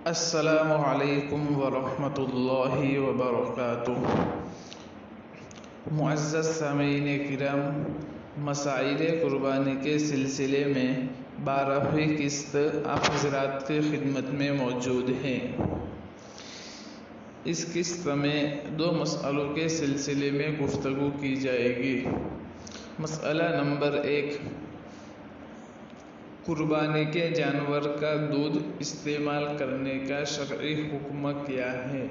السلام علیکم ورحمۃ اللہ وبرکاتہ۔ معزز سامعین کرام، مسائل قربانی کے سلسلے میں 12ویں قسط آپ حضرات کی خدمت میں موجود ہیں۔ اس قسط میں 2 مسئلوں کے سلسلے میں گفتگو کی جائے گی۔ مسئلہ نمبر 1، قربانی کے جانور کا دودھ استعمال کرنے کا شرعی حکم کیا ہے؟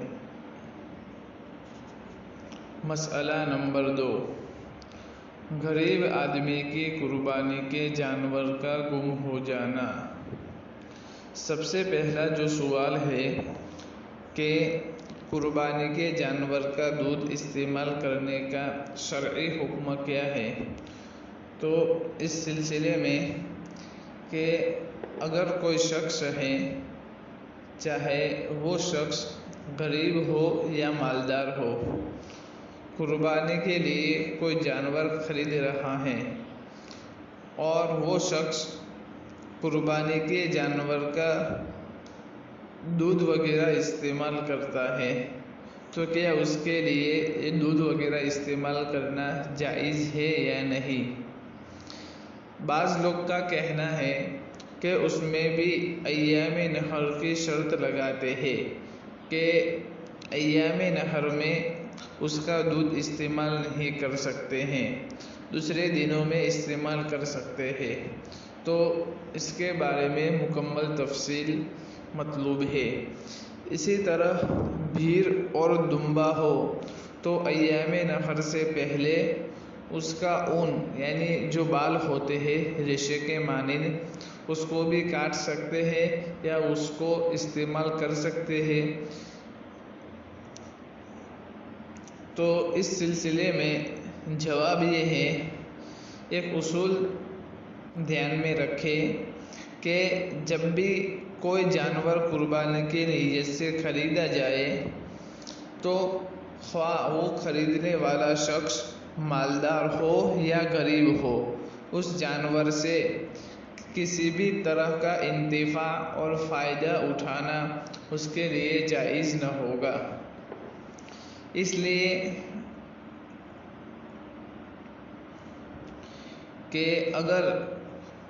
مسئلہ نمبر 2، غریب آدمی کی قربانی کے جانور کا گم ہو جانا۔ سب سے پہلا جو سوال ہے کہ قربانی کے جانور کا دودھ استعمال کرنے کا شرعی حکم کیا ہے، تو اس سلسلے میں کہ اگر کوئی شخص ہے، چاہے وہ شخص غریب ہو یا مالدار ہو، قربانی کے لیے کوئی جانور خرید رہا ہے اور وہ شخص قربانی کے جانور کا دودھ وغیرہ استعمال کرتا ہے، تو کیا اس کے لیے یہ دودھ وغیرہ استعمال کرنا جائز ہے یا نہیں؟ بعض لوگ کا کہنا ہے کہ اس میں بھی ایام نحر کی شرط لگاتے ہیں کہ ایام نحر میں اس کا دودھ استعمال نہیں کر سکتے ہیں، دوسرے دنوں میں استعمال کر سکتے ہیں۔ تو اس کے بارے میں مکمل تفصیل مطلوب ہے۔ اسی طرح بھیڑ اور دمبا ہو تو ایام نحر سے پہلے اس کا اون یعنی جو بال ہوتے ہیں ریشے کے مانند، اس کو بھی کاٹ سکتے ہیں یا اس کو استعمال کر سکتے ہیں۔ تو اس سلسلے میں جواب یہ ہے، ایک اصول دھیان میں رکھیں کہ جب بھی کوئی جانور قربانی کی نیت سے خریدا جائے تو خواہ وہ خریدنے والا شخص مالدار ہو یا غریب ہو، اس جانور سے کسی بھی طرح کا انتفاع اور فائدہ اٹھانا اس کے لیے جائز نہ ہوگا۔ اس لیے کہ اگر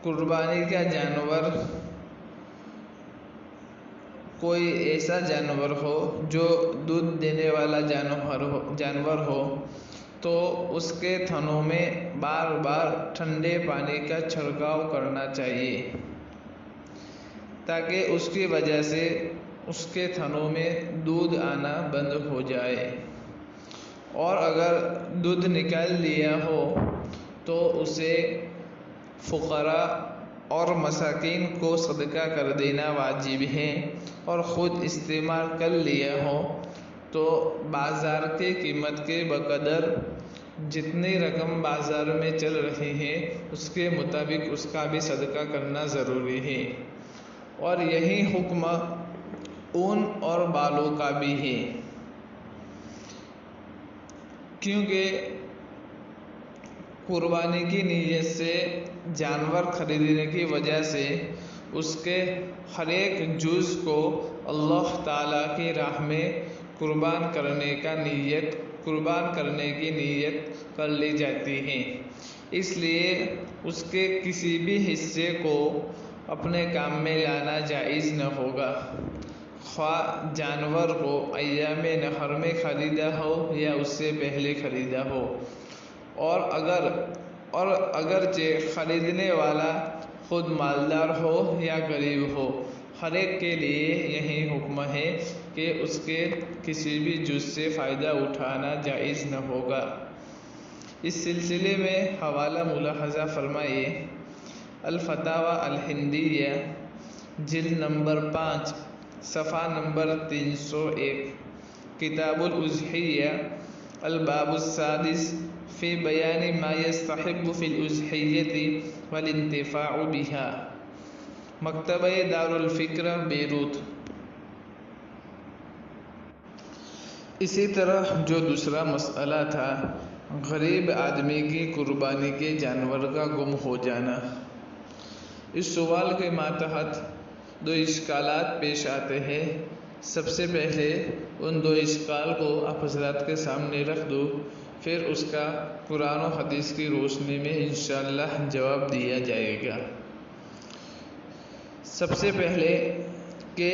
قربانی کا جانور کوئی ایسا جانور ہو جو دودھ دینے والا جانور ہو تو اس کے تھنوں میں بار بار ٹھنڈے پانی کا چھڑکاؤ کرنا چاہیے، تاکہ اس کی وجہ سے اس کے تھنوں میں دودھ آنا بند ہو جائے، اور اگر دودھ نکال لیا ہو تو اسے فقراء اور مساکین کو صدقہ کر دینا واجب ہے، اور خود استعمال کر لیا ہو تو بازار کی قیمت کے بقدر جتنی رقم بازار میں چل رہی ہے اس کے مطابق اس کا بھی صدقہ کرنا ضروری ہے۔ اور یہی حکم اون اور بالوں کا بھی ہے، کیونکہ قربانی کی نیت سے جانور خریدنے کی وجہ سے اس کے ہر ایک جز کو اللہ تعالیٰ کی راہ میں قربان کرنے کی نیت کر لی جاتی ہے۔ اس لیے اس کے کسی بھی حصے کو اپنے کام میں لانا جائز نہ ہوگا، خواہ جانور کو ایام نحر میں خریدا ہو یا اس سے پہلے خریدا ہو، اور اگرچہ خریدنے والا خود مالدار ہو یا غریب ہو، ہر ایک کے لیے یہی حکم ہے کہ اس کے کسی بھی جز سے فائدہ اٹھانا جائز نہ ہوگا۔ اس سلسلے میں حوالہ ملاحظہ فرمائیے، الفتاوی الہندیہ جلد نمبر 5 صفحہ نمبر 301، کتاب الاضحیہ، الباب السادس فی بیان ما یستحب فی الاضحیۃ والانتفاع بہا، مکتبہ دار الفکر بیروت۔ اسی طرح جو دوسرا مسئلہ تھا غریب آدمی کی قربانی کے جانور کا گم ہو جانا، اس سوال کے ماتحت دو اشکالات پیش آتے ہیں۔ سب سے پہلے ان دو اشکال کو آپ حضرات کے سامنے رکھ دو، پھر اس کا قرآن و حدیث کی روشنی میں انشاءاللہ جواب دیا جائے گا۔ سب سے پہلے کہ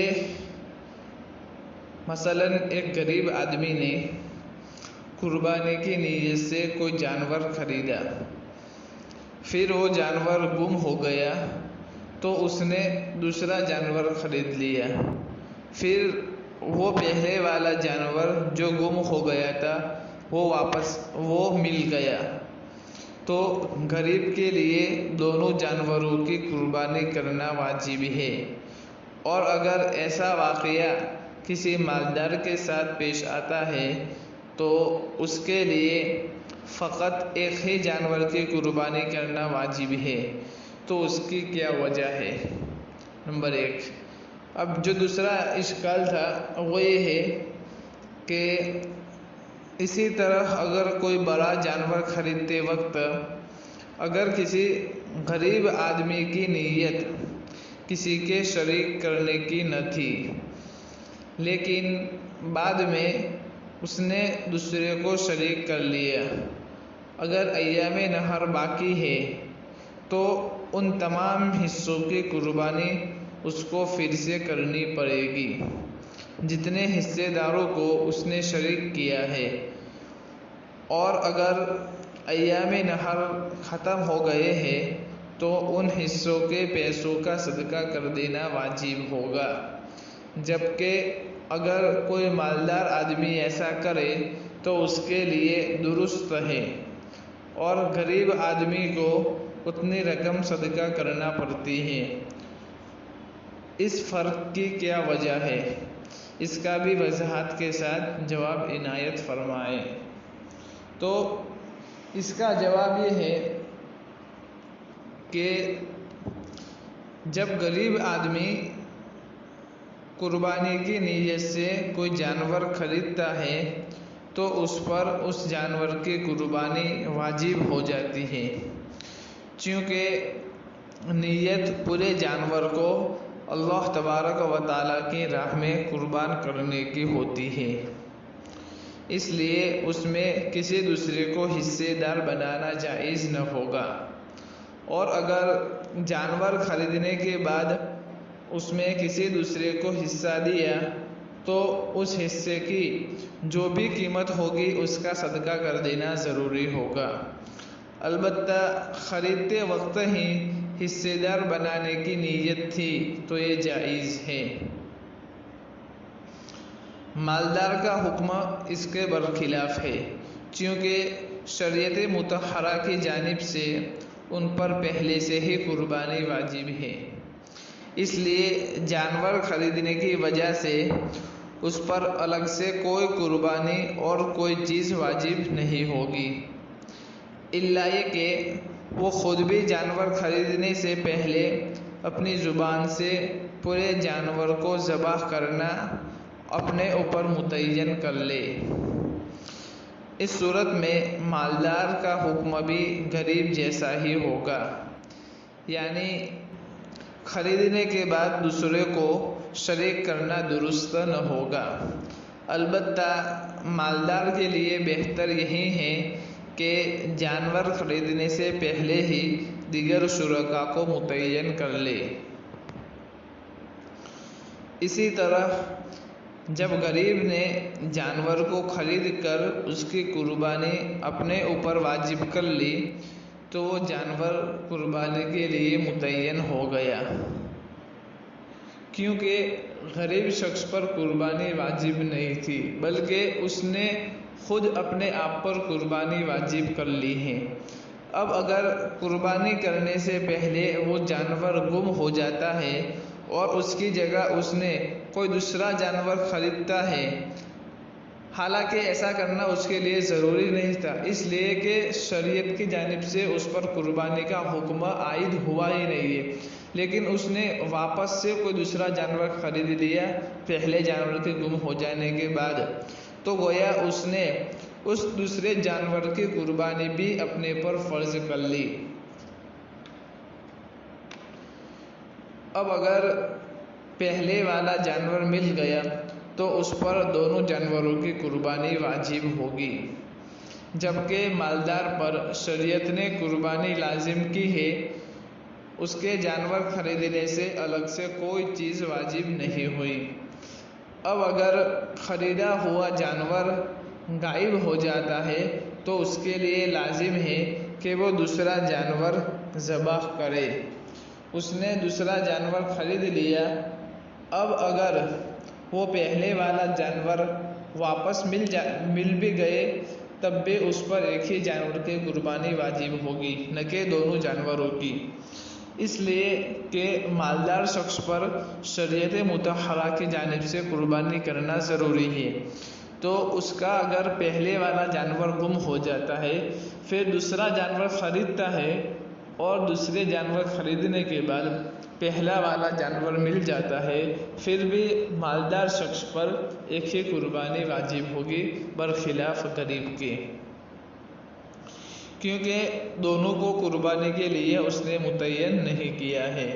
مثلاً ایک غریب آدمی نے قربانی کی نیت سے کوئی جانور خریدا، پھر وہ جانور گم ہو گیا تو اس نے دوسرا جانور خرید لیا، پھر وہ پہلے والا جانور جو گم ہو گیا تھا وہ مل گیا، تو غریب کے لیے دونوں جانوروں کی قربانی کرنا واجب ہے۔ اور اگر ایسا واقعہ کسی مالدار کے ساتھ پیش آتا ہے تو اس کے لیے فقط ایک ہی جانور کی قربانی کرنا واجب ہے، تو اس کی کیا وجہ ہے؟ نمبر 1۔ اب جو دوسرا اشکال تھا وہ یہ ہے کہ اسی طرح اگر کوئی بڑا جانور خریدتے وقت اگر کسی غریب آدمی کی نیت کسی کے شریک کرنے کی نہ تھی، لیکن بعد میں اس نے دوسرے کو شریک کر لیا، اگر ایام نحر باقی ہے تو ان تمام حصوں کی قربانی اس کو پھر سے کرنی پڑے گی جتنے حصے داروں کو اس نے شریک کیا ہے، اور اگر ایام نحر ختم ہو گئے ہیں تو ان حصوں کے پیسوں کا صدقہ کر دینا واجب ہوگا۔ جبکہ اگر کوئی مالدار آدمی ایسا کرے تو اس کے لیے درست ہے، اور غریب آدمی کو اتنی رقم صدقہ کرنا پڑتی ہے۔ اس فرق کی کیا وجہ ہے؟ اس کا بھی وضاحت کے ساتھ جواب عنایت فرمائیں۔ تو اس کا جواب یہ ہے کہ جب غریب آدمی قربانی کی نیت سے کوئی جانور خریدتا ہے تو اس پر اس جانور کی قربانی واجب ہو جاتی ہے، چونکہ نیت پورے جانور کو اللہ تبارک و تعالیٰ کی راہ میں قربان کرنے کی ہوتی ہے، اس لیے اس میں کسی دوسرے کو حصے دار بنانا جائز نہ ہوگا۔ اور اگر جانور خریدنے کے بعد اس میں کسی دوسرے کو حصہ دیا تو اس حصے کی جو بھی قیمت ہوگی اس کا صدقہ کر دینا ضروری ہوگا، البتہ خریدتے وقت ہی حصے دار بنانے کی نیت تھی تو یہ جائز ہے۔ مالدار کا حکم اس کے برخلاف ہے، چونکہ شریعت مطہرہ کی جانب سے ان پر پہلے سے ہی قربانی واجب ہے، اس لیے جانور خریدنے کی وجہ سے اس پر الگ سے کوئی قربانی اور کوئی چیز واجب نہیں ہوگی، الا یہ کہ وہ خود بھی جانور خریدنے سے پہلے اپنی زبان سے پورے جانور کو ذبح کرنا اپنے اوپر متعین کر لے۔ اس صورت میں مالدار کا حکم بھی غریب جیسا ہی ہوگا، یعنی خریدنے کے بعد دوسرے کو شریک کرنا درست نہ ہوگا۔ البتہ مالدار کے لیے بہتر یہی ہے کہ جانور خریدنے سے پہلے ہی دیگر شرکاء کو متعین کر لے۔ اسی طرح جب غریب نے جانور کو خرید کر اس کی قربانی اپنے اوپر واجب کر لی تو وہ جانور قربانی کے لیے متعین ہو گیا، کیونکہ غریب شخص پر قربانی واجب نہیں تھی بلکہ اس نے خود اپنے آپ پر قربانی واجب کر لی ہے۔ اب اگر قربانی کرنے سے پہلے وہ جانور گم ہو جاتا ہے اور اس کی جگہ اس نے کوئی دوسرا جانور خریدتا ہے، حالانکہ ایسا کرنا اس کے لیے ضروری نہیں تھا، اس لیے کہ شریعت کی جانب سے اس پر قربانی کا حکم عائد ہوا ہی نہیں ہے، لیکن اس نے واپس سے کوئی دوسرا جانور خرید لیا پہلے جانور کے گم ہو جانے کے بعد، تو گویا اس نے اس دوسرے جانور کی قربانی بھی اپنے پر فرض کر لی۔ اب اگر پہلے والا جانور مل گیا تو اس پر دونوں جانوروں کی قربانی واجب ہوگی، جبکہ مالدار پر شریعت نے قربانی لازم کی ہے، اس کے جانور خریدنے سے الگ سے کوئی چیز واجب نہیں ہوئی۔ اب اگر خریدا ہوا جانور غائب ہو جاتا ہے تو اس کے لیے لازم ہے کہ وہ دوسرا جانور ذبح کرے۔ اس نے دوسرا جانور خرید لیا، اب اگر وہ پہلے والا جانور واپس مل بھی گئے تب بھی اس پر ایک ہی جانور کی قربانی واجب ہوگی، نہ کہ دونوں جانوروں کی، اس لیے کہ مالدار شخص پر شریعت مطہرہ کی جانب سے قربانی کرنا ضروری ہے۔ تو اس کا اگر پہلے والا جانور گم ہو جاتا ہے، پھر دوسرا جانور خریدتا ہے اور دوسرے جانور خریدنے کے بعد پہلا والا جانور مل جاتا ہے، پھر بھی مالدار شخص پر ایک ہی قربانی واجب ہوگی برخلاف غریب کے، کیونکہ دونوں کو قربانی کے لیے اس نے متعین نہیں کیا ہے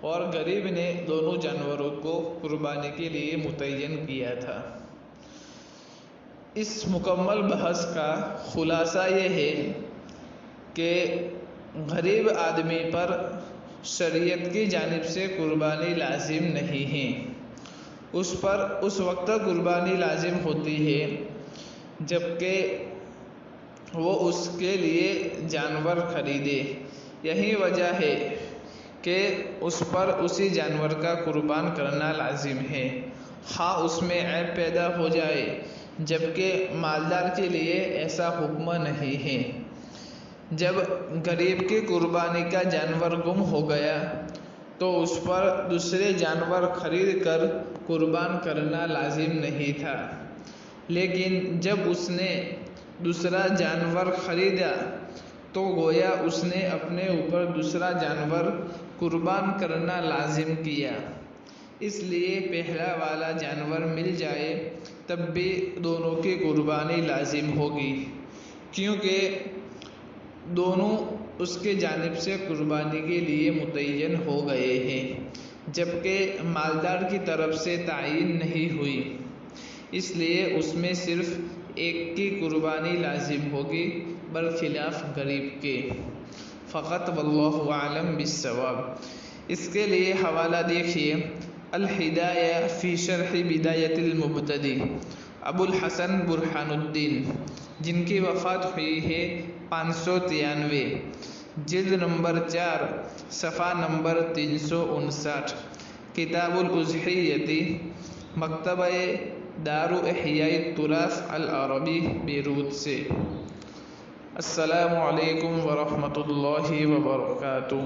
اور غریب نے دونوں جانوروں کو قربانی کے لیے متعین کیا تھا۔ اس مکمل بحث کا خلاصہ یہ ہے کہ غریب آدمی پر شریعت کی جانب سے قربانی لازم نہیں ہے، اس پر اس وقت قربانی لازم ہوتی ہے جبکہ وہ اس کے لیے جانور خریدے۔ یہی وجہ ہے کہ اس پر اسی جانور کا قربان کرنا لازم ہے، خواہ اس میں عیب پیدا ہو جائے، جبکہ مالدار کے لیے ایسا حکم نہیں ہے۔ جب غریب کی قربانی کا جانور گم ہو گیا تو اس پر دوسرے جانور خرید کر قربان کرنا لازم نہیں تھا، لیکن جب اس نے دوسرا جانور خریدا تو گویا اس نے اپنے اوپر دوسرا جانور قربان کرنا لازم کیا، اس لیے پہلا والا جانور مل جائے تب بھی دونوں کی قربانی لازم ہوگی، کیونکہ دونوں اس کے جانب سے قربانی کے لیے متعین ہو گئے ہیں، جبکہ مالدار کی طرف سے تعین نہیں ہوئی، اس لیے اس میں صرف ایک کی قربانی لازم ہوگی برخلاف غریب کے۔ فقط واللہ اعلم بالصواب۔ اس کے لیے حوالہ دیکھیے الہدایہ فی شرح بدایۃ المبتدی، ابو الحسن برہان الدین، جن کی وفات ہوئی ہے 593، جلد نمبر 4، صفحہ نمبر 359، کتاب الاضحیہ، مکتبہ دار احیاء التراث العربی بیروت سے۔ السلام علیکم ورحمۃ اللہ وبرکاتہ۔